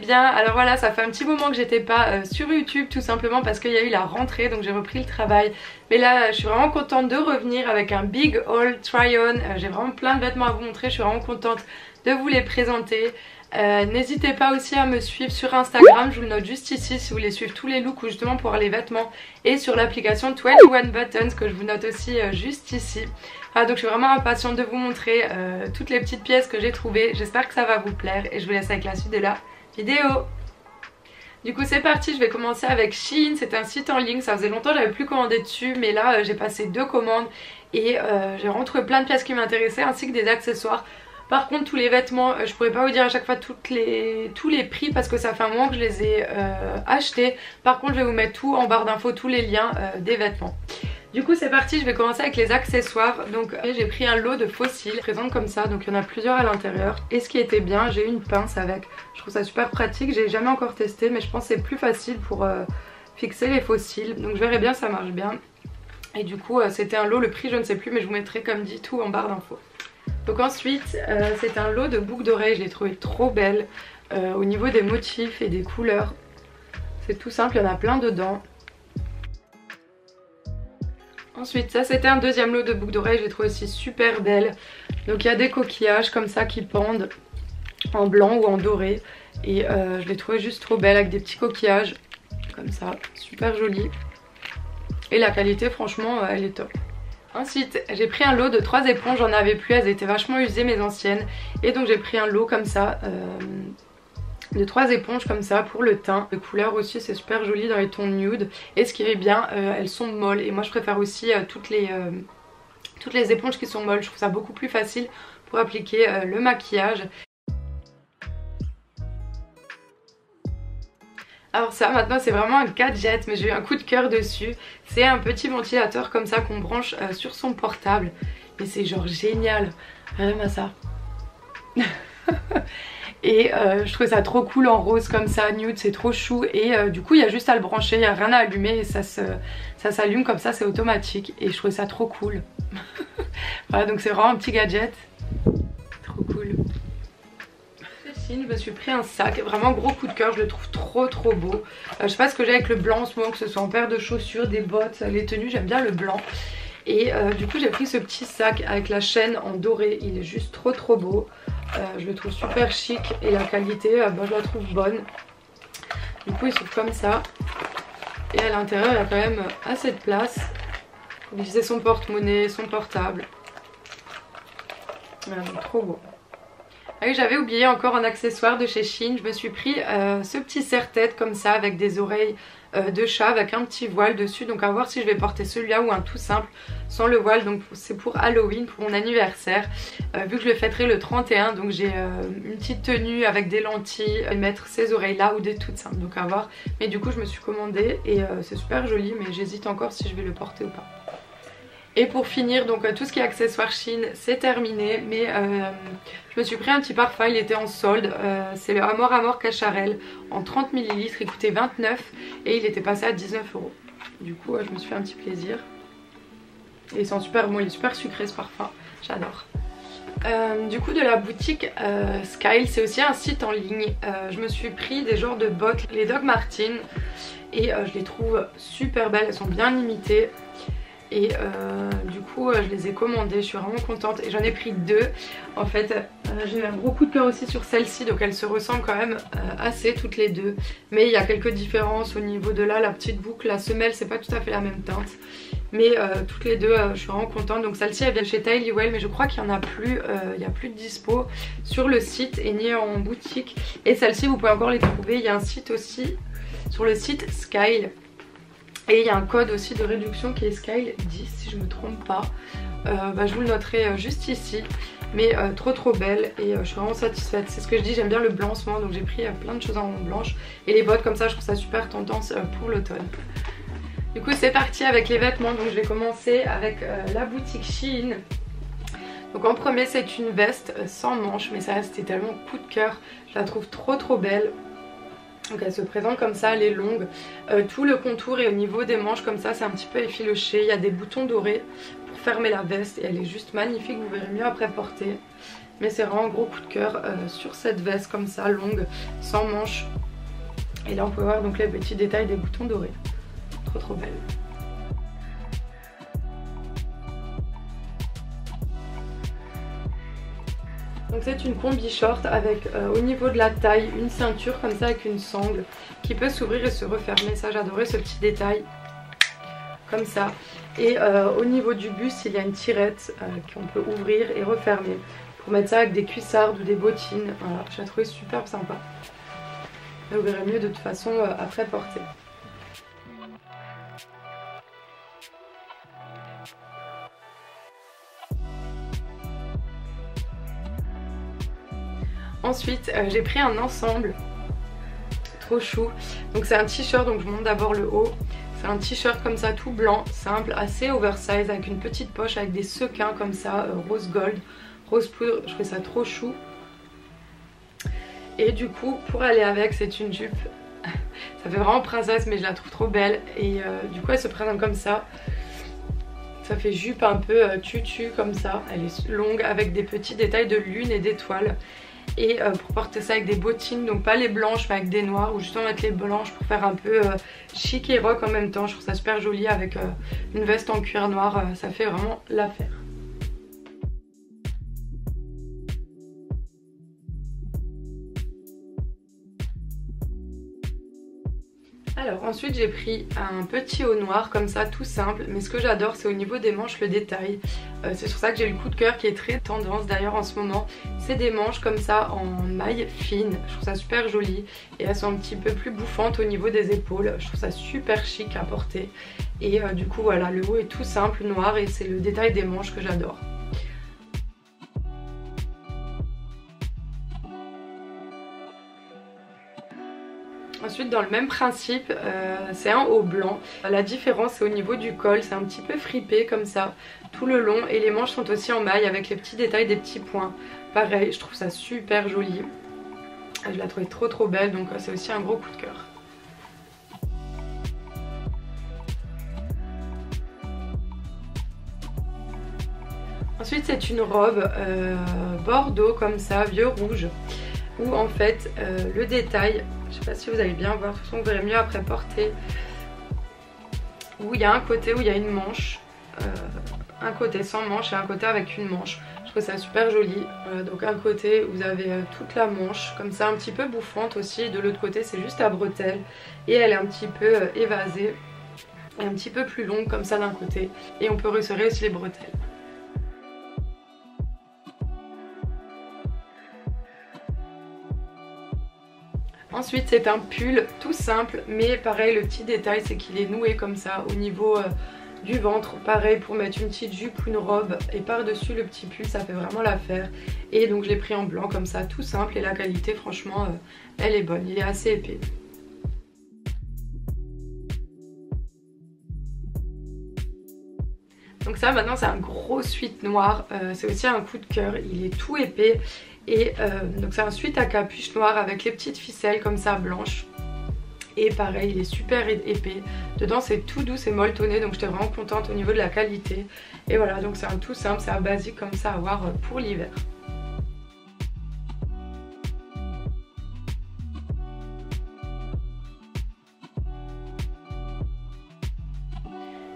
bien? Alors voilà, ça fait un petit moment que j'étais pas sur YouTube, tout simplement parce qu'il y a eu la rentrée, donc j'ai repris le travail. Mais là je suis vraiment contente de revenir avec un big haul try on. J'ai vraiment plein de vêtements à vous montrer, je suis vraiment contente de vous les présenter. N'hésitez pas aussi à me suivre sur Instagram, je vous le note juste ici si vous voulez suivre tous les looks ou justement pour les vêtements, et sur l'application 21 Buttons que je vous note aussi juste ici. Donc je suis vraiment impatiente de vous montrer toutes les petites pièces que j'ai trouvées. J'espère que ça va vous plaire et je vous laisse avec la suite de la vidéo. Du coup c'est parti, je vais commencer avec Shein. C'est un site en ligne, ça faisait longtemps que j'avais plus commandé dessus, mais là j'ai passé 2 commandes et j'ai vraiment trouvé plein de pièces qui m'intéressaient ainsi que des accessoires. Par contre tous les vêtements, je pourrais pas vous dire à chaque fois tous les prix parce que ça fait un moment que je les ai achetés. Par contre je vais vous mettre tout en barre d'infos, tous les liens des vêtements. Du coup c'est parti, je vais commencer avec les accessoires. Donc j'ai pris un lot de fossiles, présente comme ça, donc il y en a plusieurs à l'intérieur. Et ce qui était bien, j'ai eu une pince avec, je trouve ça super pratique, j'ai jamais encore testé mais je pense que c'est plus facile pour fixer les fossiles. Donc je verrai bien, ça marche bien. Et du coup c'était un lot, le prix je ne sais plus mais je vous mettrai comme dit tout en barre d'infos. Donc ensuite c'est un lot de boucles d'oreilles, je l'ai trouvé trop belle au niveau des motifs et des couleurs. C'est tout simple, il y en a plein dedans. Ensuite ça c'était un deuxième lot de boucles d'oreilles, je l'ai trouvé aussi super belle. Donc il y a des coquillages comme ça qui pendent en blanc ou en doré. Et je l'ai trouvé juste trop belle avec des petits coquillages comme ça, super joli. Et la qualité franchement elle est top. Ensuite j'ai pris un lot de 3 éponges, j'en avais plus, elles étaient vachement usées mes anciennes. Et donc j'ai pris un lot comme ça de 3 éponges comme ça pour le teint. Les couleurs aussi c'est super joli dans les tons nude. Et ce qui est bien, elles sont molles. Et moi je préfère aussi toutes les éponges qui sont molles. Je trouve ça beaucoup plus facile pour appliquer le maquillage. Alors ça maintenant c'est vraiment un gadget mais j'ai eu un coup de cœur dessus. C'est un petit ventilateur comme ça qu'on branche sur son portable. Mais c'est genre génial. Regarde-moi ça. Et je trouve ça trop cool en rose comme ça, nude, c'est trop chou. Et du coup il y a juste à le brancher, il n'y a rien à allumer et ça s'allume comme ça, c'est automatique. Et je trouve ça trop cool. Voilà, donc c'est vraiment un petit gadget. Trop cool. Je me suis pris un sac, vraiment gros coup de cœur, je le trouve trop beau. Je sais pas ce que j'ai avec le blanc en ce moment, que ce soit en paire de chaussures, des bottes, les tenues, j'aime bien le blanc. Et du coup j'ai pris ce petit sac avec la chaîne en doré, il est juste trop beau. Je le trouve super chic et la qualité je la trouve bonne. Du coup il s'ouvre comme ça. Et à l'intérieur il y a quand même assez de place. Comme je disais, son porte-monnaie, son portable. Trop beau. Ah oui, j'avais oublié encore un accessoire de chez Shein. Je me suis pris ce petit serre-tête comme ça avec des oreilles de chat avec un petit voile dessus. Donc à voir si je vais porter celui-là ou un tout simple sans le voile. Donc c'est pour Halloween, pour mon anniversaire. Vu que je le fêterai le 31, donc j'ai une petite tenue avec des lentilles et mettre ces oreilles là ou des toutes simples. Donc à voir. Mais du coup je me suis commandé et c'est super joli mais j'hésite encore si je vais le porter ou pas. Et pour finir, donc tout ce qui est accessoires Shein c'est terminé, mais je me suis pris un petit parfum, il était en solde, c'est le Amor Amor Cacharel en 30 ml, il coûtait 29 et il était passé à 19 €. Du coup je me suis fait un petit plaisir. Et il sent super bon, il est super sucré ce parfum, j'adore. Du coup de la boutique Skyle, c'est aussi un site en ligne. Je me suis pris des genres de bottes, les Doc Martens, et je les trouve super belles, elles sont bien limitées. Et du coup je les ai commandées, je suis vraiment contente et j'en ai pris 2. En fait j'ai eu un gros coup de cœur aussi sur celle-ci, donc elles se ressemblent quand même assez toutes les deux. Mais il y a quelques différences au niveau de là, la petite boucle, la semelle c'est pas tout à fait la même teinte. Mais toutes les deux je suis vraiment contente. Donc celle-ci elle vient chez Tallywell mais je crois qu'il n'y en a plus, il n'y a plus de dispo sur le site et ni en boutique. Et celle-ci vous pouvez encore les trouver, il y a un site aussi sur le site Skyle. Et il y a un code aussi de réduction qui est Skyle 10 si je me trompe pas. Je vous le noterai juste ici. Mais trop belle et je suis vraiment satisfaite. C'est ce que je dis, j'aime bien le blanc en ce moment. Donc j'ai pris plein de choses en blanche. Et les bottes comme ça je trouve ça super tendance pour l'automne. Du coup c'est parti avec les vêtements. Donc je vais commencer avec la boutique Shein. Donc en premier c'est une veste sans manches. Mais ça restait tellement coup de cœur. Je la trouve trop belle. Donc elle se présente comme ça, elle est longue, tout le contour et au niveau des manches comme ça c'est un petit peu effiloché, il y a des boutons dorés pour fermer la veste et elle est juste magnifique, vous verrez mieux après porter. Mais c'est vraiment un gros coup de cœur sur cette veste comme ça, longue, sans manches. Et là on peut voir donc les petits détails des boutons dorés. Trop belle. Donc c'est une combi short avec au niveau de la taille une ceinture comme ça avec une sangle qui peut s'ouvrir et se refermer. Ça j'adorais ce petit détail comme ça. Et au niveau du buste il y a une tirette qu'on peut ouvrir et refermer pour mettre ça avec des cuissardes ou des bottines. Voilà, je l'ai trouvé super sympa. Et vous verrez mieux de toute façon après porter. Ensuite j'ai pris un ensemble trop chou. Donc c'est un t-shirt, donc je monte d'abord le haut. C'est un t-shirt comme ça tout blanc, simple, assez oversize avec une petite poche avec des sequins comme ça, rose gold, rose poudre. Je trouve ça trop chou. Et du coup pour aller avec c'est une jupe. Ça fait vraiment princesse mais je la trouve trop belle. Et du coup elle se présente comme ça. Ça fait jupe un peu tutu comme ça. Elle est longue avec des petits détails de lune et d'étoiles. Et pour porter ça avec des bottines, donc pas les blanches mais avec des noires, ou justement mettre les blanches pour faire un peu chic et rock en même temps. Je trouve ça super joli avec une veste en cuir noir, ça fait vraiment l'affaire. Alors ensuite j'ai pris un petit haut noir comme ça tout simple, mais ce que j'adore c'est au niveau des manches le détail. C'est sur ça que j'ai eu le coup de cœur qui est très tendance d'ailleurs en ce moment. C'est des manches comme ça en maille fine, je trouve ça super joli et elles sont un petit peu plus bouffantes au niveau des épaules. Je trouve ça super chic à porter et du coup voilà, le haut est tout simple noir et c'est le détail des manches que j'adore. Ensuite dans le même principe c'est un haut blanc. La différence c'est au niveau du col, c'est un petit peu fripé comme ça tout le long et les manches sont aussi en maille avec les petits détails des petits points. Pareil je trouve ça super joli. Je la trouvais trop belle donc c'est aussi un gros coup de cœur. Ensuite c'est une robe bordeaux comme ça, vieux rouge, où en fait le détail, je sais pas si vous allez bien voir, de toute façon vous verrez mieux après porter, où il y a un côté où il y a une manche, un côté sans manche et un côté avec une manche. Je trouve ça super joli. Donc un côté vous avez toute la manche comme ça un petit peu bouffante aussi, et de l'autre côté c'est juste la bretelle et elle est un petit peu évasée et un petit peu plus longue comme ça d'un côté, et on peut resserrer aussi les bretelles. Ensuite c'est un pull tout simple, mais pareil le petit détail c'est qu'il est noué comme ça au niveau du ventre. Pareil pour mettre une petite jupe ou une robe, et par dessus le petit pull ça fait vraiment l'affaire. Et donc je l'ai pris en blanc comme ça tout simple, et la qualité franchement elle est bonne, il est assez épais. Donc ça maintenant c'est un gros sweat noir, c'est aussi un coup de cœur, il est tout épais. Et donc c'est un sweat à capuche noire avec les petites ficelles comme ça blanches. Et pareil il est super épais. Dedans c'est tout doux, c'est molletonné, donc j'étais vraiment contente au niveau de la qualité. Et voilà, donc c'est un tout simple, c'est un basique comme ça à avoir pour l'hiver.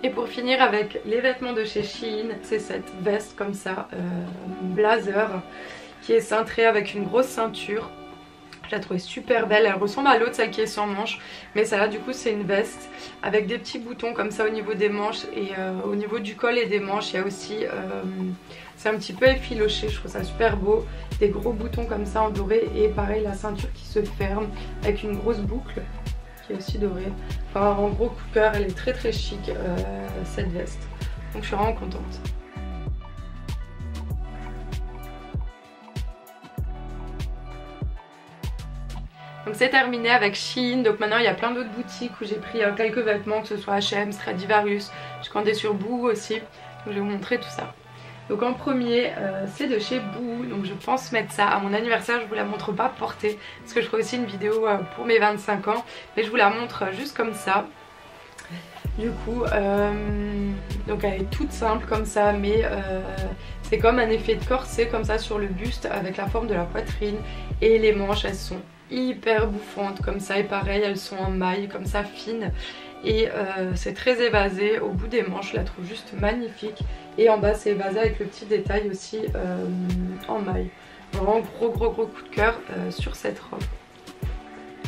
Et pour finir avec les vêtements de chez Shein, c'est cette veste comme ça, blazer, qui est cintrée avec une grosse ceinture. Je la trouvais super belle, elle ressemble à l'autre, celle qui est sans manches, mais celle-là du coup c'est une veste avec des petits boutons comme ça au niveau des manches, et au niveau du col et des manches il y a aussi, c'est un petit peu effiloché, je trouve ça super beau, des gros boutons comme ça en doré, et pareil la ceinture qui se ferme avec une grosse boucle qui est aussi dorée. Enfin en gros coup de cœur, elle est très chic cette veste, donc je suis vraiment contente. Donc c'est terminé avec Shein. Donc maintenant il y a plein d'autres boutiques où j'ai pris quelques vêtements, que ce soit H&M, Stradivarius, je commandais sur Boohoo aussi, donc je vais vous montrer tout ça. Donc en premier c'est de chez Boohoo, donc je pense mettre ça à mon anniversaire. Je vous la montre pas portée parce que je ferai aussi une vidéo pour mes 25 ans, mais je vous la montre juste comme ça. Du coup donc elle est toute simple comme ça, mais C'est comme un effet de corset comme ça sur le buste avec la forme de la poitrine. Et les manches elles sont hyper bouffantes comme ça, et pareil elles sont en maille comme ça fines. Et c'est très évasé au bout des manches, je la trouve juste magnifique. Et en bas c'est évasé avec le petit détail aussi en maille. Vraiment gros coup de cœur sur cette robe.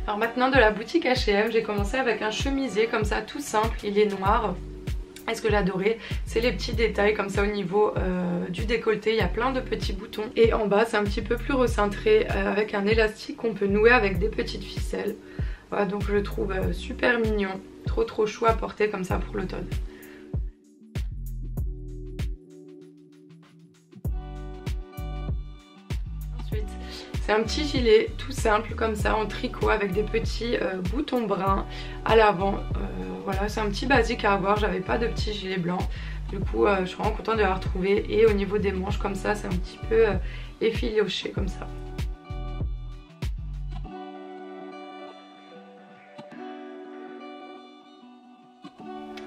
Alors maintenant de la boutique H&M, j'ai commencé avec un chemisier comme ça tout simple, il est noir. Et ce que j'adorais, c'est les petits détails comme ça au niveau du décolleté, il y a plein de petits boutons. Et en bas c'est un petit peu plus recintré avec un élastique qu'on peut nouer avec des petites ficelles. Voilà, donc je le trouve super mignon, trop chou à porter comme ça pour l'automne. C'est un petit gilet tout simple comme ça en tricot avec des petits boutons bruns à l'avant. Voilà, c'est un petit basique à avoir, j'avais pas de petit gilet blanc. Du coup je suis vraiment contente de l'avoir trouvé. Et au niveau des manches comme ça, c'est un petit peu effiloché comme ça.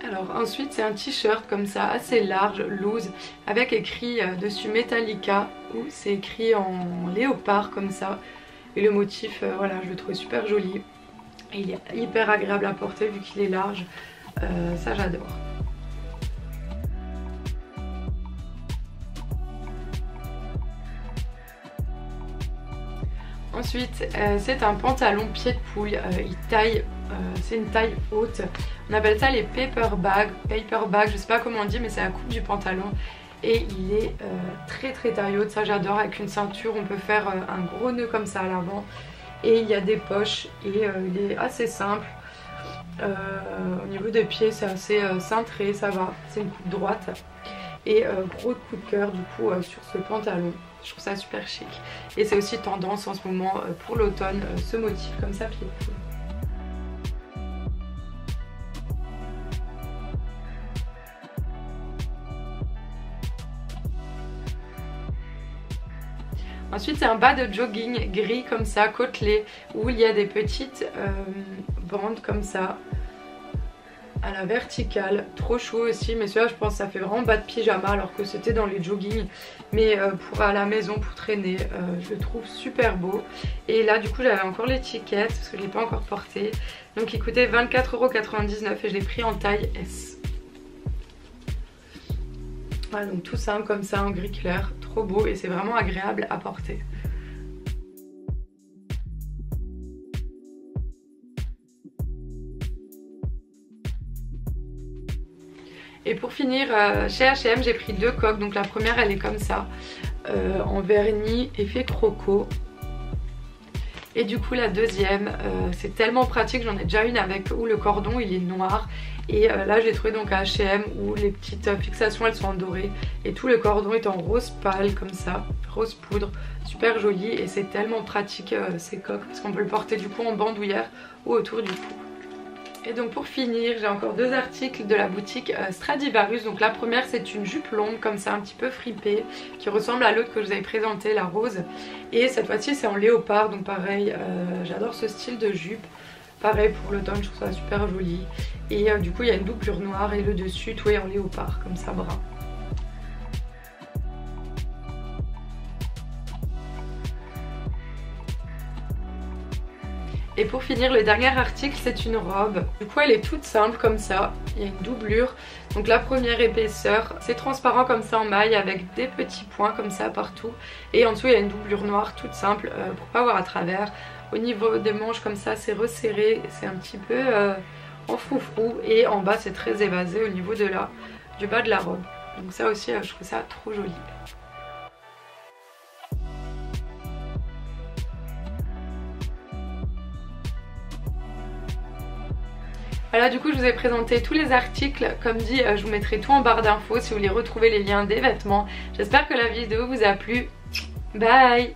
Alors ensuite c'est un t-shirt comme ça assez large, loose, avec écrit dessus Metallica, ou c'est écrit en léopard comme ça. Et le motif, voilà, je le trouvais super joli. Et il est hyper agréable à porter vu qu'il est large, ça j'adore. Ensuite c'est un pantalon pied de poule, il taille, c'est une taille haute. On appelle ça les paper bags, je sais pas comment on dit, mais c'est la coupe du pantalon. Et il est très taille haute, ça j'adore. Avec une ceinture on peut faire un gros nœud comme ça à l'avant. Et il y a des poches et il est assez simple. Au niveau des pieds c'est assez cintré, ça va, c'est une coupe droite. Et gros coup de cœur du coup sur ce pantalon, je trouve ça super chic. Et c'est aussi tendance en ce moment pour l'automne, ce motif comme ça pied de poule. Ensuite c'est un bas de jogging gris comme ça, côtelé, où il y a des petites bandes comme ça à la verticale, trop chaud aussi. Mais celui-là je pense que ça fait vraiment bas de pyjama alors que c'était dans les joggings. Mais pour à la maison, pour traîner, je le trouve super beau. Et là du coup j'avais encore l'étiquette parce que je ne l'ai pas encore porté. Donc il coûtait 24,99 € et je l'ai pris en taille S. Voilà, donc tout simple comme ça en gris clair, trop beau et c'est vraiment agréable à porter. Et pour finir, chez H&M j'ai pris deux coques. Donc la première elle est comme ça, en vernis effet croco. Et du coup la deuxième, c'est tellement pratique, j'en ai déjà une avec où le cordon il est noir. Et là je l'ai trouvé donc à H&M où les petites fixations elles sont en doré. Et tout le cordon est en rose pâle comme ça, rose poudre, super joli. Et c'est tellement pratique ces coques parce qu'on peut le porter du coup en bandoulière ou autour du cou. Et donc pour finir j'ai encore deux articles de la boutique Stradivarius. Donc la première c'est une jupe longue comme ça un petit peu fripée qui ressemble à l'autre que je vous avais présenté, la rose. Et cette fois-ci c'est en léopard, donc pareil j'adore ce style de jupe. Pareil pour l'automne, je trouve ça super joli. Et du coup il y a une doublure noire et le dessus tout est en léopard comme ça brun. Et pour finir le dernier article c'est une robe. Du coup elle est toute simple comme ça, il y a une doublure. Donc la première épaisseur, c'est transparent comme ça en maille avec des petits points comme ça partout. Et en dessous il y a une doublure noire toute simple pour pas voir à travers. Au niveau des manches comme ça c'est resserré, c'est un petit peu en froufrou. Et en bas c'est très évasé au niveau de du bas de la robe. Donc ça aussi je trouve ça trop joli. Voilà, du coup je vous ai présenté tous les articles. Comme dit, je vous mettrai tout en barre d'infos si vous voulez retrouver les liens des vêtements. J'espère que la vidéo vous a plu. Bye!